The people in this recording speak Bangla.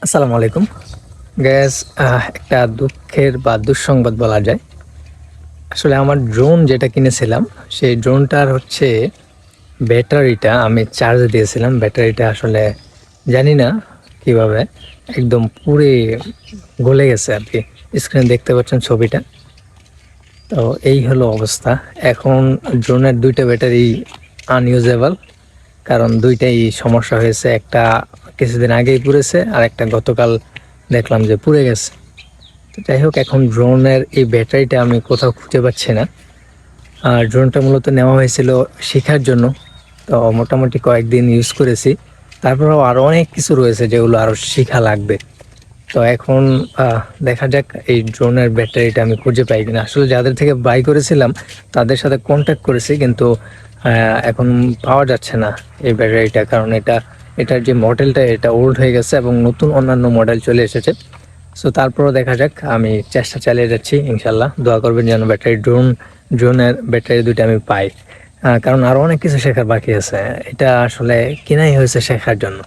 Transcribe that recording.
আসসালামু আলাইকুম গ্যাস। একটা দুঃখের বা দুঃসংবাদ বলা যায়। আসলে আমার ড্রোন যেটা কিনেছিলাম সেই ড্রোনটার ব্যাটারিটা আমি চার্জ দিয়েছিলাম। ব্যাটারিটা আসলে জানি না কিভাবে একদম পুরে গলে গেছে আর কি। স্ক্রিনে দেখতে পাচ্ছেন ছবিটা। তো এই হলো অবস্থা। এখন ড্রোনের দুইটা ব্যাটারি আনইউজেবল, কারণ দুইটাই সমস্যা হয়েছে। একটা কিছুদিন আগেই পুড়েছে আর একটা গতকাল দেখলাম যে পুড়ে গেছে। তো যাই হোক, এখন ড্রোনের এই ব্যাটারিটা আমি কোথাও খুঁজে পাচ্ছি না। আর ড্রোনটা মূলত নেওয়া হয়েছিল শেখার জন্য। তো মোটামুটি কয়েকদিন ইউজ করেছি, তারপরেও আরও অনেক কিছু রয়েছে যেগুলো আরও শেখা লাগবে। তো এখন দেখা যাক এই ড্রোনের ব্যাটারিটা আমি খুঁজে পাই কিনা। আসলে যাদের থেকে বাই করেছিলাম তাদের সাথে কন্ট্যাক্ট করেছি, কিন্তু এখন পাওয়া যাচ্ছে না এই ব্যাটারিটা, কারণ এটার যে মডেলটা এটা ওল্ড হয়ে গেছে এবং নতুন অন্যান্য মডেল চলে এসেছে। সো তারপরও দেখা যাক, আমি চেষ্টা চালিয়ে যাচ্ছি। ইনশাল্লাহ দোয়া করবেন যেন ড্রোনের ব্যাটারি দুটো আমি পাই, কারণ আরও অনেক কিছু শেখার বাকি আছে। এটা আসলে কিনাই হয়েছে শেখার জন্য।